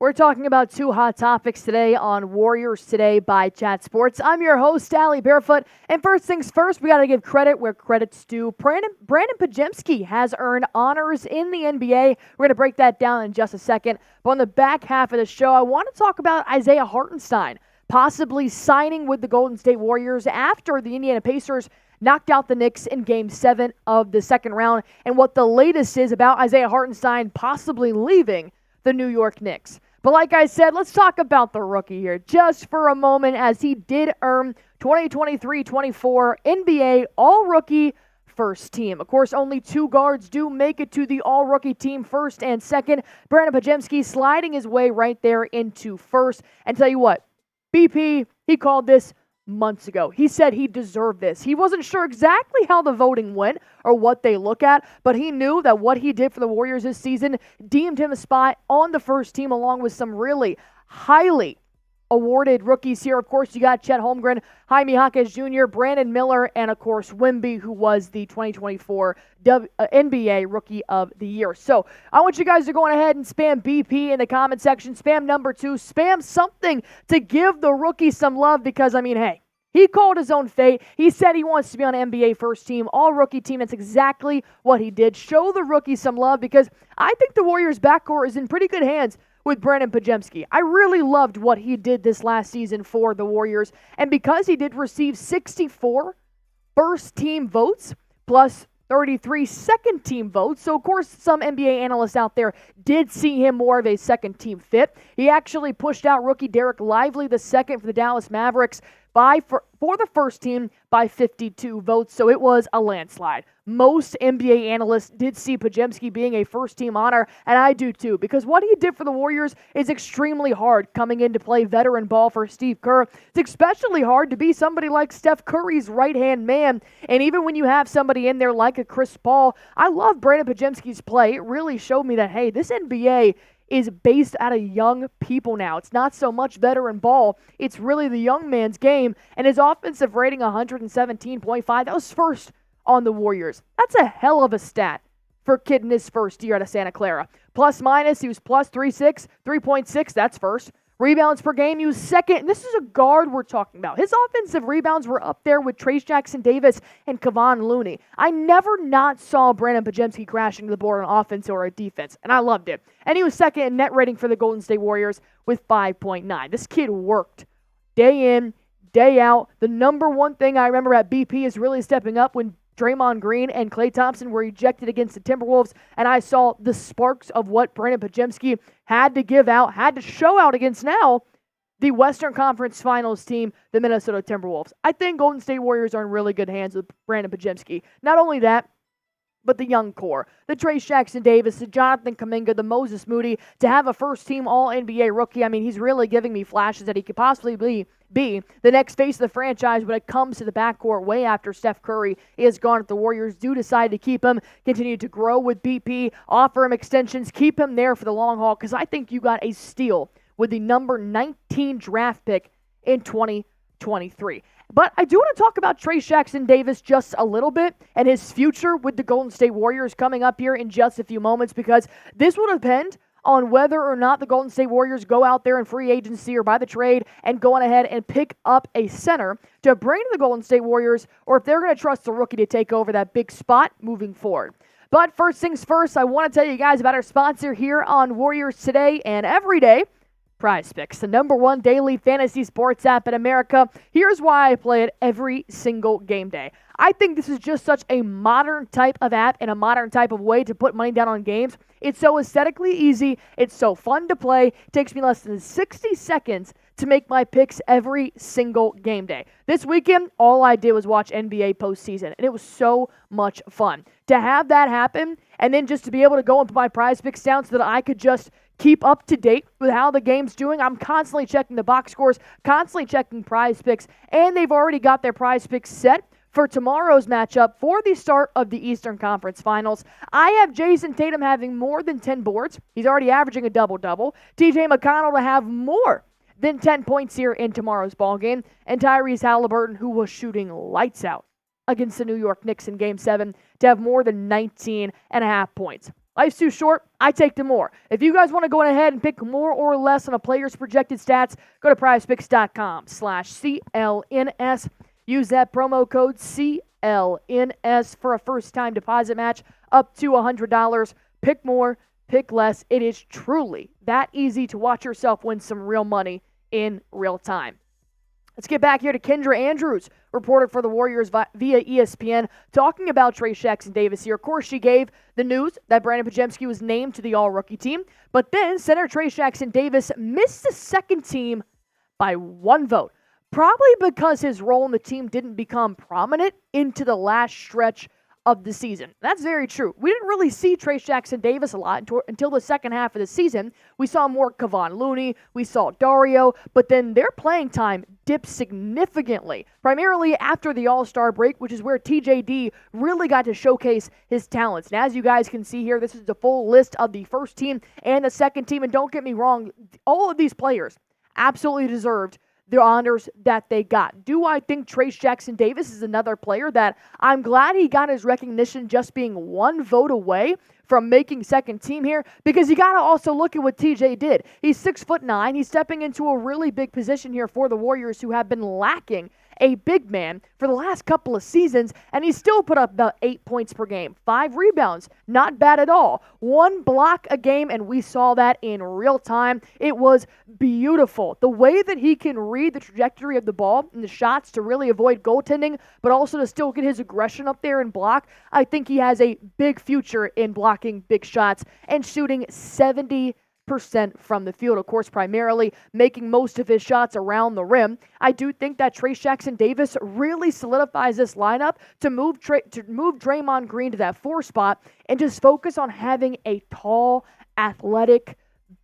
We're talking about two hot topics today on Warriors Today by Chat Sports. I'm your host, Allie Barefoot. And first things first, we got to give credit where credit's due. Brandin Podziemski has earned honors in the NBA. We're going to break that down in just a second. But on the back half of the show, I want to talk about Isaiah Hartenstein possibly signing with the Golden State Warriors after the Indiana Pacers knocked out the Knicks in Game 7 of the second round, and what the latest is about Isaiah Hartenstein possibly leaving the New York Knicks. But like I said, let's talk about the rookie here just for a moment, as he did earn 2023-24 NBA All-Rookie First Team. Of course, only two guards do make it to the All-Rookie Team first and second. Brandin Podziemski sliding his way right there into first. And tell you what, BP, he called this months ago. He said he deserved this. He wasn't sure exactly how the voting went or what they look at, but he knew that what he did for the Warriors this season deemed him a spot on the first team, along with some really highly awarded rookies here. Of course, you got Chet Holmgren, Jaime Jaquez Jr., Brandon Miller, and of course, Wemby, who was the 2024 NBA Rookie of the Year. So I want you guys to go on ahead and spam BP in the comment section, spam number 2, spam something to give the rookie some love, because, I mean, hey, he called his own fate. He said he wants to be on NBA first team, all-rookie team. That's exactly what he did. Show the rookie some love, because I think the Warriors' backcourt is in pretty good hands with Brandin Podziemski. I really loved what he did this last season for the Warriors, and because he did receive 64 first-team votes plus 33 second-team votes, so of course some NBA analysts out there did see him more of a second-team fit. He actually pushed out rookie Derek Lively the second for the Dallas Mavericks for the first team by 52 votes, so it was a landslide. Most NBA analysts did see Podziemski being a first-team honor, and I do too, because what he did for the Warriors is extremely hard coming in to play veteran ball for Steve Kerr. It's especially hard to be somebody like Steph Curry's right-hand man, and even when you have somebody in there like a Chris Paul, I love Brandin Podziemski's play. It really showed me that, hey, this NBA is based out of young people now. It's not so much veteran ball. It's really the young man's game, and his offensive rating 117.5, that was first on the Warriors. That's a hell of a stat for a kid in his first year out of Santa Clara. Plus minus, he was plus 3.6, that's first. Rebounds per game, he was second. And this is a guard we're talking about. His offensive rebounds were up there with Trayce Jackson-Davis and Kevon Looney. I never not saw Brandin Podziemski crashing the board on offense or a defense, and I loved it. And he was second in net rating for the Golden State Warriors with 5.9. This kid worked day in, day out. The number one thing I remember at BP is really stepping up when Draymond Green and Klay Thompson were ejected against the Timberwolves, and I saw the sparks of what Brandin Podziemski had to give out, had to show out against now the Western Conference Finals team, the Minnesota Timberwolves. I think Golden State Warriors are in really good hands with Brandin Podziemski. Not only that, but the young core, the Trayce Jackson-Davis, the Jonathan Kuminga, the Moses Moody, to have a first-team All-NBA rookie, I mean, he's really giving me flashes that he could possibly be the next face of the franchise when it comes to the backcourt way after Steph Curry is gone. If the Warriors do decide to keep him, continue to grow with BP, offer him extensions, keep him there for the long haul, because I think you got a steal with the number 19 draft pick in 2023. But I do want to talk about Trayce Jackson-Davis just a little bit and his future with the Golden State Warriors coming up here in just a few moments, because this will depend on whether or not the Golden State Warriors go out there in free agency or by the trade and go on ahead and pick up a center to bring to the Golden State Warriors, or if they're going to trust the rookie to take over that big spot moving forward. But first things first, I want to tell you guys about our sponsor here on Warriors Today and every day, PrizePicks, the number one daily fantasy sports app in America. Here's why I play it every single game day. I think this is just such a modern type of app and a modern type of way to put money down on games. It's so aesthetically easy. It's so fun to play. It takes me less than 60 seconds to make my picks every single game day. This weekend, all I did was watch NBA postseason, and it was so much fun. To have that happen, and then just to be able to go and put my PrizePicks down so that I could just keep up to date with how the game's doing. I'm constantly checking the box scores, constantly checking PrizePicks, and they've already got their PrizePicks set for tomorrow's matchup for the start of the Eastern Conference Finals. I have Jason Tatum having more than 10 boards. He's already averaging a double-double. TJ McConnell to have more than 10 points here in tomorrow's ballgame. And Tyrese Halliburton, who was shooting lights out against the New York Knicks in Game 7, to have more than 19.5 points. Life's too short. I take the more. If you guys want to go ahead and pick more or less on a player's projected stats, go to prizepicks.com/CLNS. Use that promo code CLNS for a first-time deposit match up to $100. Pick more, pick less. It is truly that easy to watch yourself win some real money in real time. Let's get back here to Kendra Andrews, reporter for the Warriors via ESPN, talking about Trayce Jackson-Davis here. Of course, she gave the news that Brandin Podziemski was named to the All-Rookie team, but then center Trayce Jackson-Davis missed the second team by one vote, probably because his role in the team didn't become prominent into the last stretch of the season. That's very true. We didn't really see Trayce Jackson-Davis a lot until the second half of the season. We saw more Kevon Looney, we saw Dario, but then their playing time dipped significantly, primarily after the All-Star break, which is where TJD really got to showcase his talents. And as you guys can see here, this is the full list of the first team and the second team, and don't get me wrong, all of these players absolutely deserved the honors that they got. Do I think Trayce Jackson-Davis is another player that I'm glad he got his recognition just being one vote away from making second team here? Because you got to also look at what TJ did. He's 6'9". He's stepping into a really big position here for the Warriors, who have been lacking a big man for the last couple of seasons, and he still put up about 8 points per game, 5 rebounds, not bad at all, 1 block a game, and we saw that in real time. It was beautiful. The way that he can read the trajectory of the ball and the shots to really avoid goaltending, but also to still get his aggression up there and block, I think he has a big future in blocking big shots and shooting 70% from the field, of course, primarily making most of his shots around the rim. I do think that Trayce Jackson-Davis really solidifies this lineup to move Draymond Green to that 4 spot and just focus on having a tall, athletic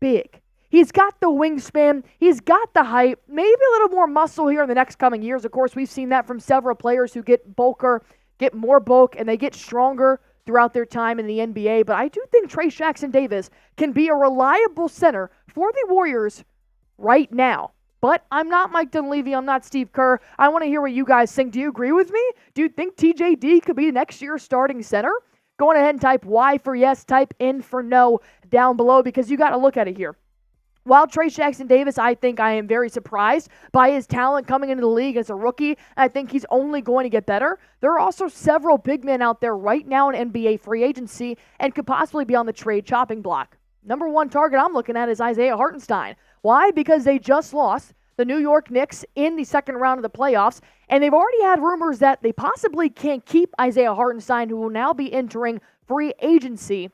big. He's got the wingspan, he's got the height, maybe a little more muscle here in the next coming years. Of course, we've seen that from several players who get more bulk, and they get stronger throughout their time in the NBA, but I do think Trayce Jackson-Davis can be a reliable center for the Warriors right now. But I'm not Mike Dunleavy, I'm not Steve Kerr. I want to hear what you guys think. Do you agree with me? Do you think TJD could be next year's starting center? Go on ahead and type Y for yes, type N for no down below, because you got to look at it here. While Trayce Jackson-Davis, I think I am very surprised by his talent coming into the league as a rookie. I think he's only going to get better. There are also several big men out there right now in NBA free agency and could possibly be on the trade chopping block. Number one target I'm looking at is Isaiah Hartenstein. Why? Because they just lost the New York Knicks in the second round of the playoffs, and they've already had rumors that they possibly can't keep Isaiah Hartenstein, who will now be entering free agency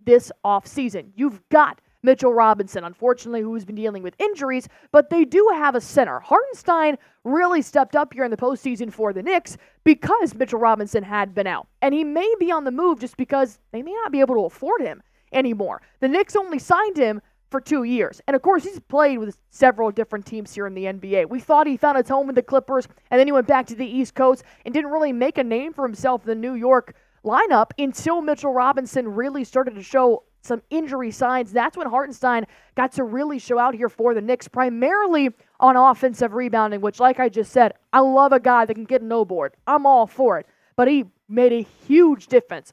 this offseason. You've got Mitchell Robinson, unfortunately, who's been dealing with injuries, but they do have a center. Hartenstein really stepped up here in the postseason for the Knicks because Mitchell Robinson had been out. And he may be on the move just because they may not be able to afford him anymore. The Knicks only signed him for 2 years. And of course, he's played with several different teams here in the NBA. We thought he found his home with the Clippers, and then he went back to the East Coast and didn't really make a name for himself in the New York lineup until Mitchell Robinson really started to show some injury signs. That's when Hartenstein got to really show out here for the Knicks, primarily on offensive rebounding, which, like I just said, I love a guy that can get a no board. I'm all for it. But he made a huge difference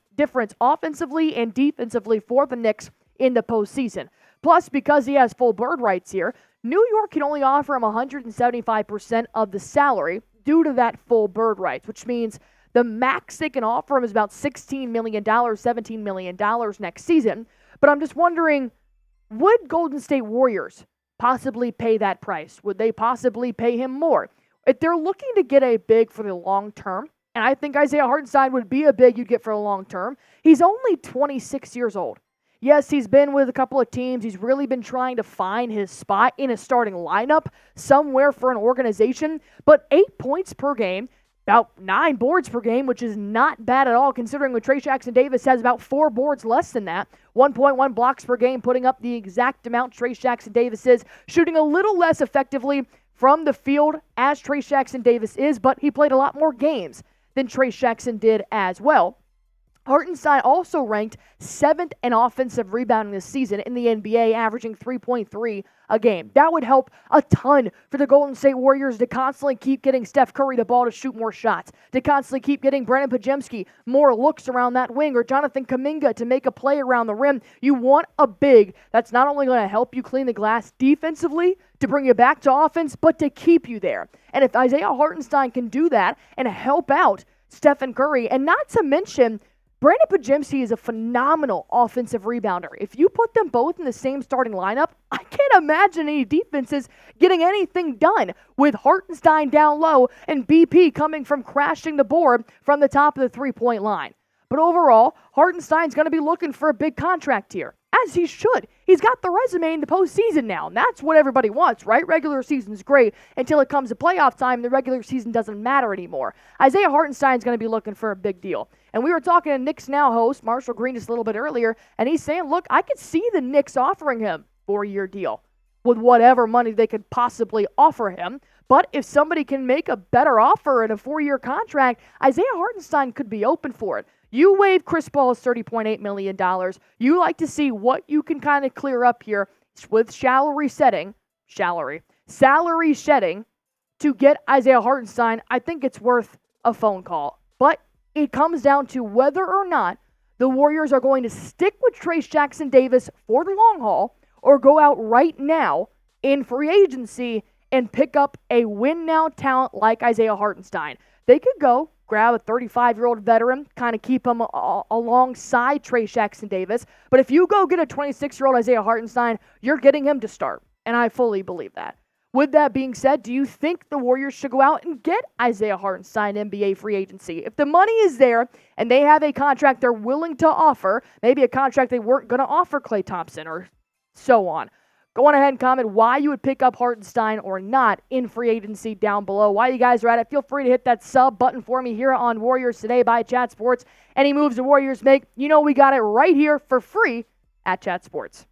offensively and defensively for the Knicks in the postseason. Plus, because he has full bird rights here, New York can only offer him 175% of the salary due to that full bird rights, which means the max they can offer him is about $16 million, $17 million next season. But I'm just wondering, would Golden State Warriors possibly pay that price? Would they possibly pay him more? If they're looking to get a big for the long term, and I think Isaiah Hartenstein would be a big you'd get for the long term, he's only 26 years old. Yes, he's been with a couple of teams. He's really been trying to find his spot in a starting lineup somewhere for an organization. But 8 points per game, about 9 boards per game, which is not bad at all, considering when Trayce Jackson-Davis has about 4 boards less than that. 1.1 blocks per game, putting up the exact amount Trayce Jackson-Davis is, shooting a little less effectively from the field as Trayce Jackson-Davis is, but he played a lot more games than Trayce Jackson did as well. Hartenstein also ranked 7th in offensive rebounding this season in the NBA, averaging 3.3 a game. That would help a ton for the Golden State Warriors to constantly keep getting Steph Curry the ball to shoot more shots, to constantly keep getting Brandin Podziemski more looks around that wing, or Jonathan Kuminga to make a play around the rim. You want a big that's not only going to help you clean the glass defensively to bring you back to offense, but to keep you there. And if Isaiah Hartenstein can do that and help out Stephen Curry, and not to mention Brandin Podziemski is a phenomenal offensive rebounder. If you put them both in the same starting lineup, I can't imagine any defenses getting anything done with Hartenstein down low and BP coming from crashing the board from the top of the three-point line. But overall, Hartenstein's going to be looking for a big contract here, as he should. He's got the resume in the postseason now, and that's what everybody wants, right? Regular season's great until it comes to playoff time. The regular season doesn't matter anymore. Isaiah Hartenstein's going to be looking for a big deal. And we were talking to Knicks Now host Marshall Green just a little bit earlier, and he's saying, look, I could see the Knicks offering him a 4-year deal with whatever money they could possibly offer him. But if somebody can make a better offer in a 4-year contract, Isaiah Hartenstein could be open for it. You waive Chris Paul's $30.8 million. You like to see what you can kind of clear up here with salary shedding to get Isaiah Hartenstein. I think it's worth a phone call. But it comes down to whether or not the Warriors are going to stick with Trayce Jackson-Davis for the long haul or go out right now in free agency and pick up a win-now talent like Isaiah Hartenstein. They could go grab a 35-year-old veteran, kind of keep him alongside Trayce Jackson-Davis. But if you go get a 26-year-old Isaiah Hartenstein, you're getting him to start. And I fully believe that. With that being said, do you think the Warriors should go out and get Isaiah Hartenstein NBA free agency? If the money is there and they have a contract they're willing to offer, maybe a contract they weren't going to offer Klay Thompson or so on, go on ahead and comment why you would pick up Hartenstein or not in free agency down below. While you guys are at it, feel free to hit that sub button for me here on Warriors Today by Chat Sports. Any moves the Warriors make, you know we got it right here for free at Chat Sports.